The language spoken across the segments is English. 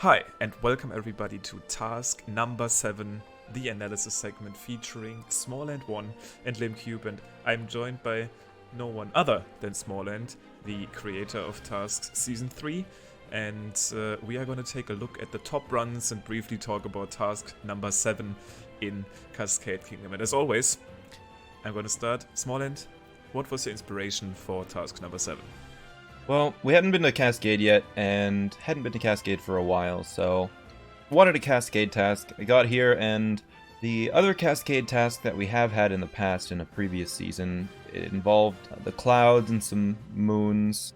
Hi, and welcome everybody to task number 7, the analysis segment featuring Smallland1 and Limcube, and I'm joined by no one other than Smallland, the creator of Tasks Season 3, and we are going to take a look at the top runs and briefly talk about task number 7 in Cascade Kingdom. And as always, I'm going to start. Smallland, what was your inspiration for task number 7? Well, we hadn't been to Cascade yet, and hadn't been to Cascade for a while, so wanted a Cascade task. I got here, and the other Cascade task that we have had in the past in a previous season, it involved the clouds and some moons,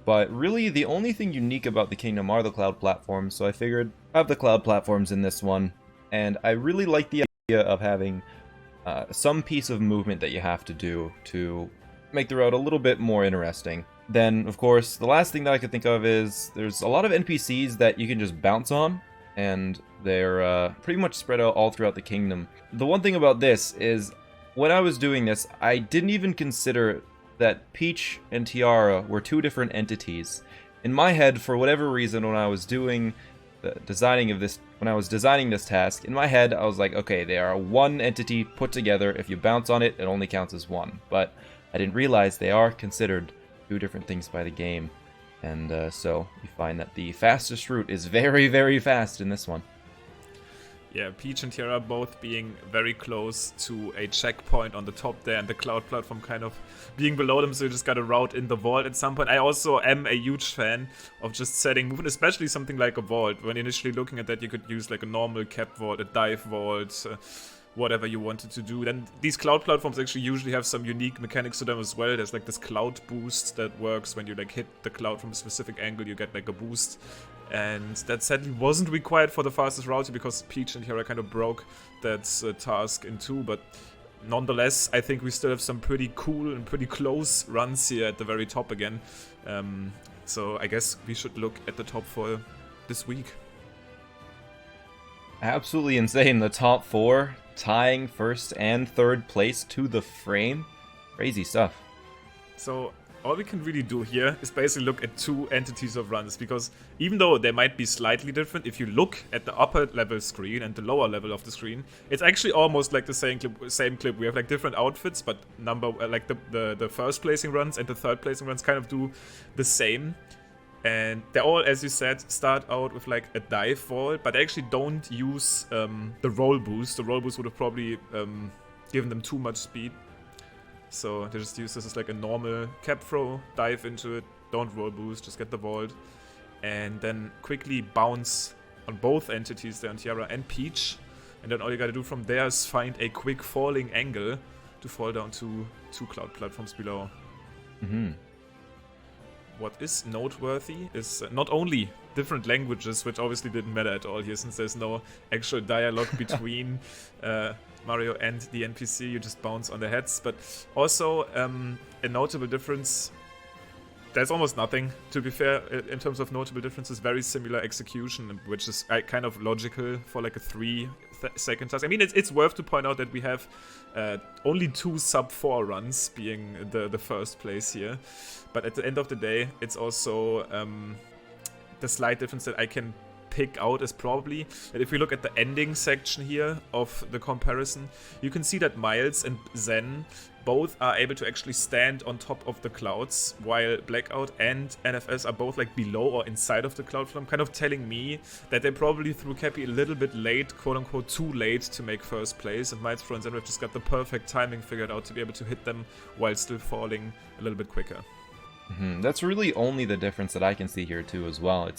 but really the only thing unique about the kingdom are the cloud platforms, so I figured I have the cloud platforms in this one, and I really like the idea of having some piece of movement that you have to do to make the route a little bit more interesting. Then, of course, the last thing that I could think of is there's a lot of NPCs that you can just bounce on, and they're pretty much spread out all throughout the kingdom. The one thing about this is, when I was doing this, I didn't even consider that Peach and Tiara were two different entities. In my head, for whatever reason, when I was doing the designing of this, when I was designing this task, in my head, I was like, okay, they are one entity put together. If you bounce on it, it only counts as one. But I didn't realize they are considered two different things by the game. And so you find that the fastest route is very, very fast in this one. Yeah, Peach and Tiara both being very close to a checkpoint on the top there, and the cloud platform kind of being below them, so you just got a route in the vault at some point. I also am a huge fan of just setting movement, especially something like a vault. When initially looking at that, you could use like a normal cap vault, a dive vault, whatever you wanted to do. Then these cloud platforms actually usually have some unique mechanics to them as well. There's like this cloud boost that works when you like hit the cloud from a specific angle, you get like a boost. And that sadly wasn't required for the fastest route because Peach and Tiara kind of broke that task in two. But nonetheless, I think we still have some pretty cool and pretty close runs here at the very top again. So I guess we should look at the top 4 this week. Absolutely insane. The top 4 tying first and third place to the frame. Crazy stuff. So all we can really do here is basically look at 2 entities of runs, because even though they might be slightly different, if you look at the upper level screen and the lower level of the screen, it's actually almost like the same clip. We have like different outfits, but like the first placing runs and the third placing runs kind of do the same. And they're all, as you said, start out with like a dive vault, but they actually don't use the roll boost. The roll boost would have probably given them too much speed. So they just use this as like a normal cap throw, dive into it, don't roll boost, just get the vault. And then quickly bounce on both entities there, on Tiara and Peach. And then all you gotta do from there is find a quick falling angle to fall down to 2 cloud platforms below. Mm-hmm. What is noteworthy is not only different languages, which obviously didn't matter at all here since there's no actual dialogue between Mario and the NPC, you just bounce on their heads, but also a notable difference. There's almost nothing, to be fair, in terms of notable differences. Very similar execution, which is kind of logical for like a 3-second task. I mean, it's worth to point out that we have only 2 sub-4 runs being the first place here. But at the end of the day, it's also the slight difference that I can pick out is probably that if we look at the ending section here of the comparison, you can see that Miles and Zen both are able to actually stand on top of the clouds, while Blackout and NFS are both like below or inside of the cloud form, kind of telling me that they probably threw Cappy a little bit late, quote-unquote too late to make first place, and Miles, Pro, and Zen have just got the perfect timing figured out to be able to hit them while still falling a little bit quicker. Mm-hmm. That's really only the difference that I can see here too as well.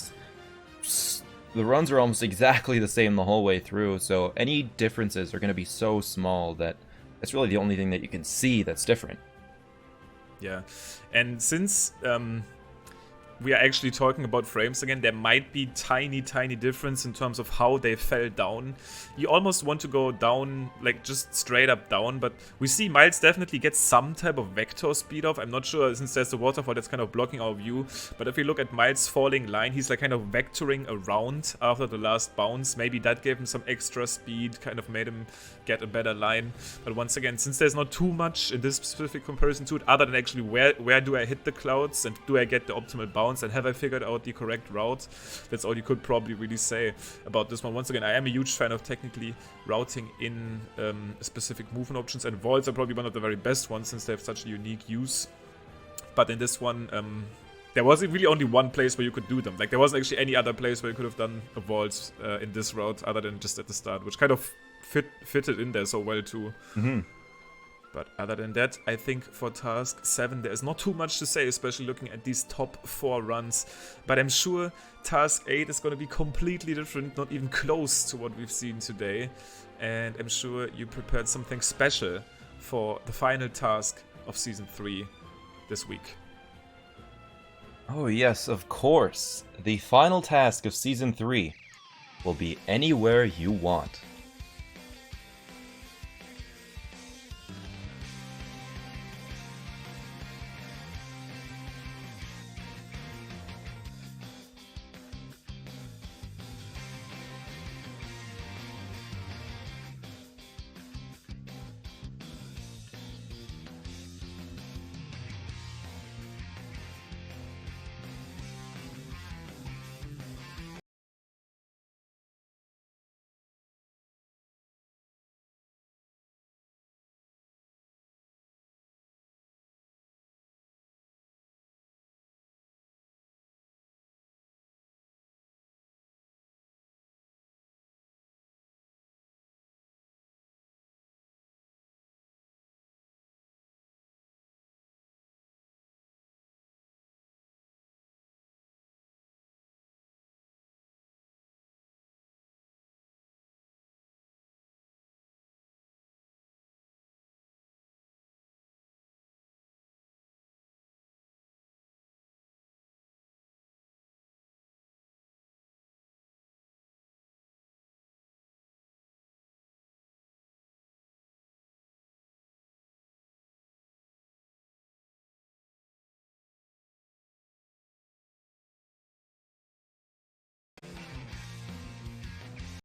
The runs are almost exactly the same the whole way through, so any differences are going to be so small that it's really the only thing that you can see that's different. Yeah, and since we are actually talking about frames again, there might be tiny difference in terms of how they fell down. You almost want to go down, like just straight up down, but we see Miles definitely get some type of vector speed off. I'm not sure, since there's the waterfall that's kind of blocking our view, but if you look at Miles' falling line, he's like kind of vectoring around after the last bounce. Maybe that gave him some extra speed, kind of made him get a better line. But once again, since there's not too much in this specific comparison to it, other than actually where do I hit the clouds and do I get the optimal bounce, and have I figured out the correct route? That's all you could probably really say about this one. Once again, I am a huge fan of technically routing in specific movement options, and vaults are probably one of the very best ones since they have such a unique use. But in this one, there was really only one place where you could do them. Like, there wasn't actually any other place where you could have done a vault in this route other than just at the start, which kind of fitted in there so well too. Mm-hmm. But other than that, I think for Task 7 there is not too much to say, especially looking at these top 4 runs. But I'm sure Task 8 is going to be completely different, not even close to what we've seen today. And I'm sure you prepared something special for the final task of Season 3 this week. Oh yes, of course. The final task of Season 3 will be Anywhere You Want.